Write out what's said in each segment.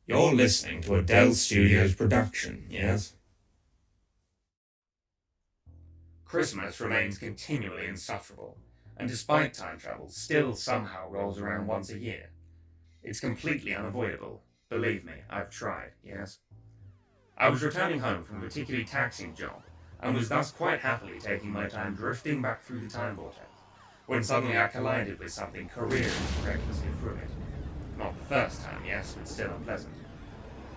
You're listening to a Dell Studios production, yes? Christmas remains continually insufferable, and despite time travel, still somehow rolls around once a year. It's completely unavoidable. Believe me, I've tried, yes? I was returning home from a particularly taxing job, and was thus quite happily taking my time drifting back through the Time Vortex, when suddenly I collided with something careering recklessly through it. Not the first time, yes, but still unpleasant.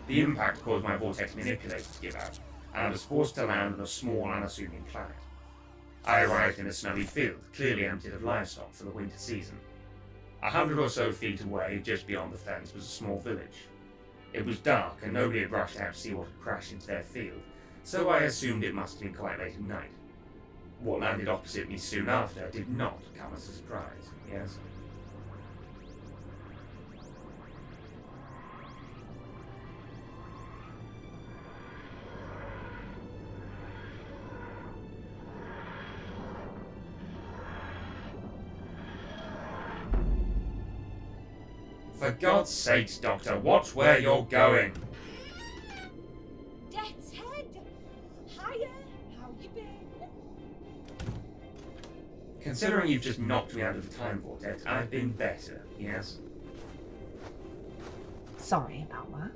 The impact caused my vortex manipulator to give out, and I was forced to land on a small, unassuming planet. I arrived in a snowy field, clearly emptied of livestock for the winter season. 100 or so feet away, just beyond the fence, was a small village. It was dark, and nobody had rushed out to see what had crashed into their field, so I assumed it must have been quite late at night. What landed opposite me soon after did not come as a surprise, yes? For God's sakes, Doctor, watch where you're going! Death's head! Hiya! How you been? Considering you've just knocked me out of the time vortex, I've been better, yes? Sorry about that.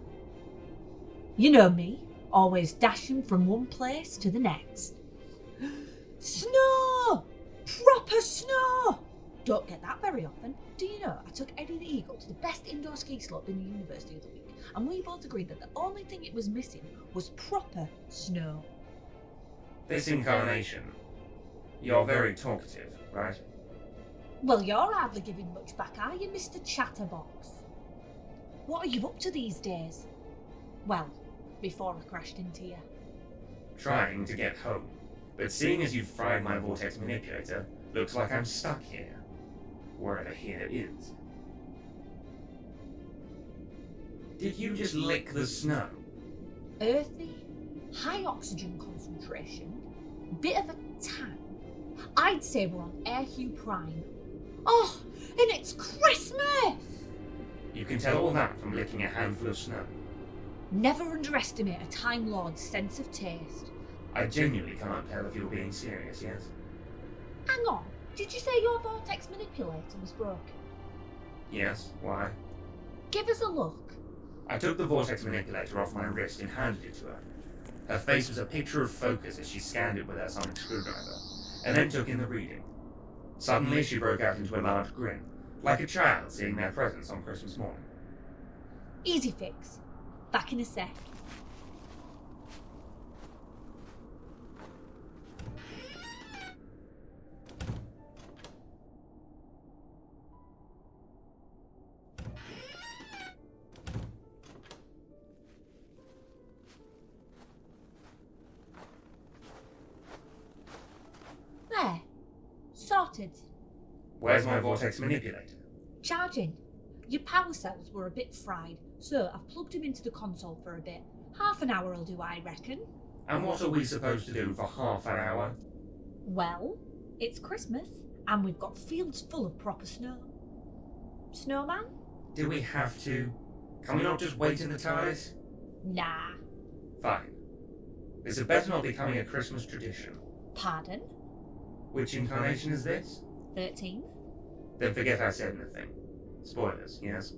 You know me, always dashing from one place to the next. Snow! Proper snow! Don't get that very often. Do you know, I took Eddie the Eagle to the best indoor ski slope in the universe the other week, and we both agreed that the only thing it was missing was proper snow. This incarnation, you're very talkative, right? Well, you're hardly giving much back, are you, Mr. Chatterbox? What are you up to these days? Well, before I crashed into you. Trying to get home, but seeing as you've fried my vortex manipulator, looks like I'm stuck here. Wherever here is. Did you just lick the snow? Earthy, high oxygen concentration, bit of a tan. I'd say we're on Air Hugh Prime. Oh, and it's Christmas! You can tell all that from licking a handful of snow. Never underestimate a Time Lord's sense of taste. I genuinely can't tell if you're being serious, yes? Hang on, did you say your vortex manipulator was broken? Yes, why? Give us a look. I took the vortex manipulator off my wrist and handed it to her. Her face was a picture of focus as she scanned it with her sonic screwdriver, and then took in the reading. Suddenly she broke out into a large grin, like a child seeing their presents on Christmas morning. Easy fix. Back in a sec. There. Sorted. Where's my vortex manipulator? Charging. Your power cells were a bit fried, so I've plugged them into the console for a bit. Half an hour will do, I reckon. And what are we supposed to do for half an hour? Well, it's Christmas, and we've got fields full of proper snow. Snowman? Do we have to? Can we not just wait in the TARDIS? Nah. Fine. This had better not becoming a Christmas tradition. Pardon? Which incarnation is this? 13th? Then forget I said anything. Spoilers, yes?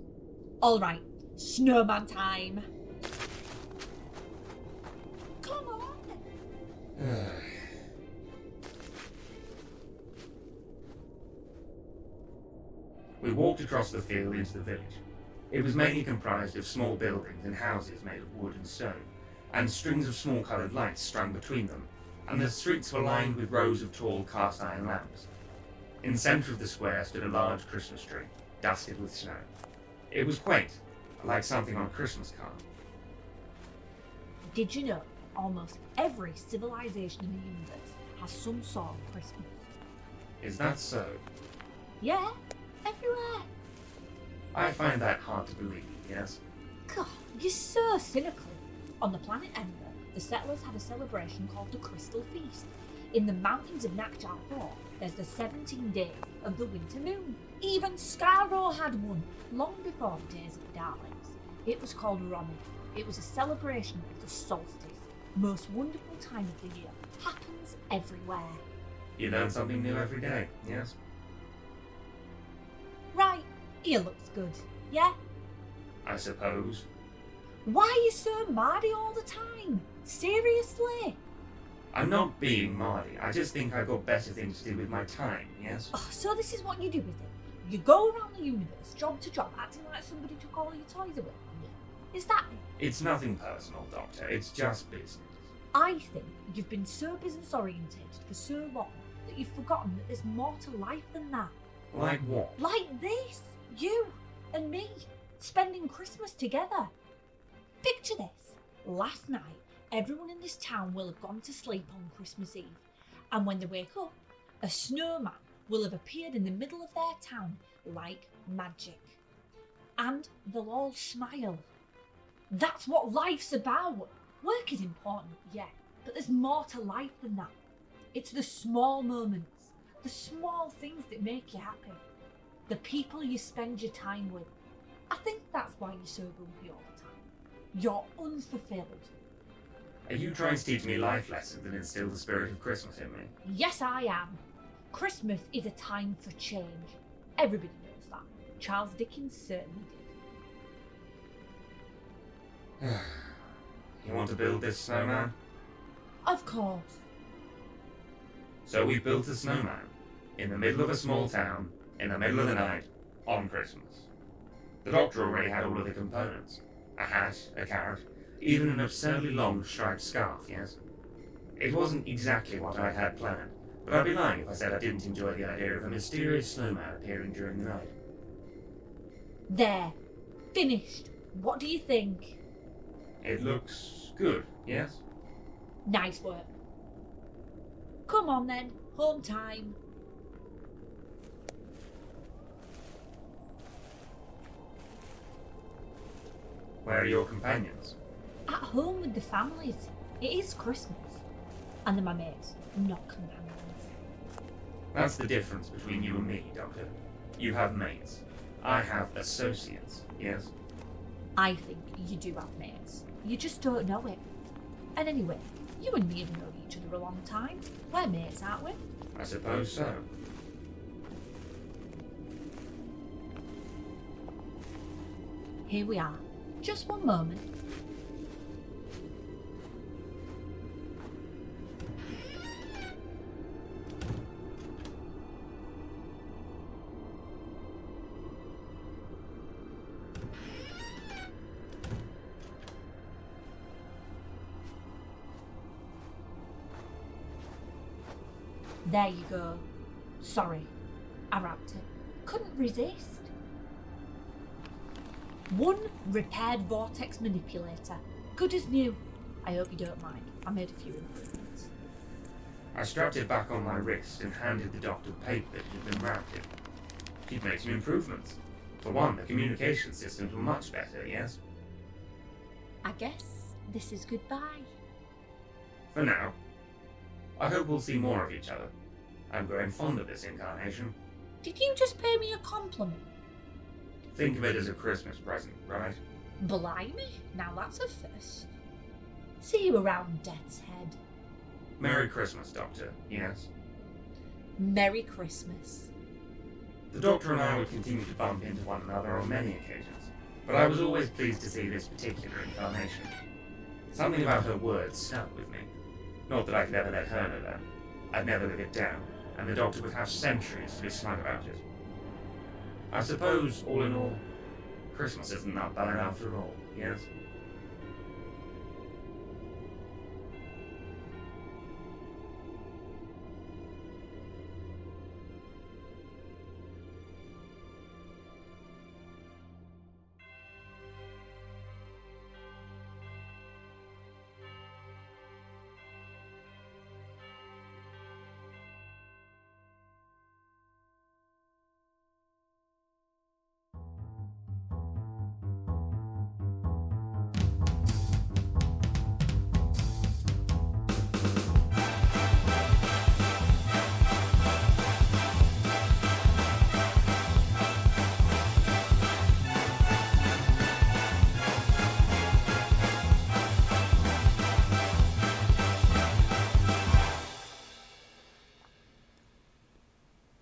Alright, snowman time. Come on! We walked across the field into the village. It was mainly comprised of small buildings and houses made of wood and stone, and strings of small coloured lights strung between them, and the streets were lined with rows of tall cast iron lamps. In the centre of the square stood a large Christmas tree, dusted with snow. It was quaint, like something on a Christmas card. Did you know almost every civilization in the universe has some sort of Christmas? Is that so? Yeah, everywhere. I find that hard to believe, yes? God, you're so cynical. On the planet Ember, the settlers had a celebration called the Crystal Feast. In the mountains of Nakjar 4, there's the 17 days of the winter moon. Even Skaro had one, long before the days of the Daleks. It was called Ronnie. It was a celebration of the solstice. Most wonderful time of the year. Happens everywhere. You learn something new every day, yes? Right, he looks good, yeah? I suppose. Why are you so mardy all the time? Seriously? I'm not being mardy. I just think I've got better things to do with my time, yes? Oh, so this is what you do with it? You go around the universe, job to job, acting like somebody took all your toys away from you. Is that it? It's nothing personal, Doctor. It's just business. I think you've been so business orientated for so long that you've forgotten that there's more to life than that. Like what? Like this. You and me spending Christmas together. Picture this. Last night, everyone in this town will have gone to sleep on Christmas Eve. And when they wake up, a snowman will have appeared in the middle of their town like magic. And they'll all smile. That's what life's about. Work is important, yeah, but there's more to life than that. It's the small moments, the small things that make you happy, the people you spend your time with. I think that's why you're so grumpy all the time. You're unfulfilled. Are you trying to teach me life lessons and instill the spirit of Christmas in me? Yes, I am. Christmas is a time for change. Everybody knows that. Charles Dickens certainly did. You want to build this snowman? Of course. So we built a snowman in the middle of a small town, in the middle of the night, on Christmas. The Doctor already had all of the components. A hat, a carrot, even an absurdly long striped scarf, yes? It wasn't exactly what I had planned, but I'd be lying if I said I didn't enjoy the idea of a mysterious snowman appearing during the night. There. Finished. What do you think? It looks good, yes? Nice work. Come on then. Home time. Where are your companions? At home with the families. It is Christmas. And they're my mates, not companions. That's the difference between you and me, Doctor. You have mates. I have associates, yes? I think you do have mates. You just don't know it. And anyway, you and me have known each other a long time. We're mates, aren't we? I suppose so. Here we are. Just one moment. There you go. Sorry, I wrapped it. Couldn't resist. One repaired vortex manipulator. Good as new. I hope you don't mind. I made a few improvements. I strapped it back on my wrist and handed the doctor the paper that it had been wrapped in. She'd made some improvements. For one, the communication systems were much better, yes? I guess this is goodbye. For now. I hope we'll see more of each other. I'm growing fond of this incarnation. Did you just pay me a compliment? Think of it as a Christmas present, right? Blimey, now that's a first. See you around Death's Head. Merry Christmas, Doctor, yes? Merry Christmas. The Doctor and I would continue to bump into one another on many occasions, but I was always pleased to see this particular incarnation. Something about her words stuck with me. Not that I could ever let her know that. I'd never live it down, and the Doctor would have centuries to be smug about it. I suppose, all in all, Christmas isn't that bad after all, yes?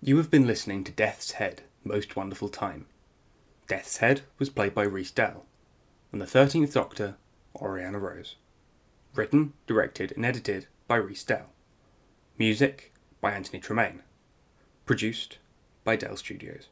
You have been listening to Death's Head, Most Wonderful Time. Death's Head was played by Rhys Dell, and the 13th Doctor, Orianna Rose. Written, directed and edited by Rhys Dell. Music by Anthony Tremaine. Produced by Dell Studios.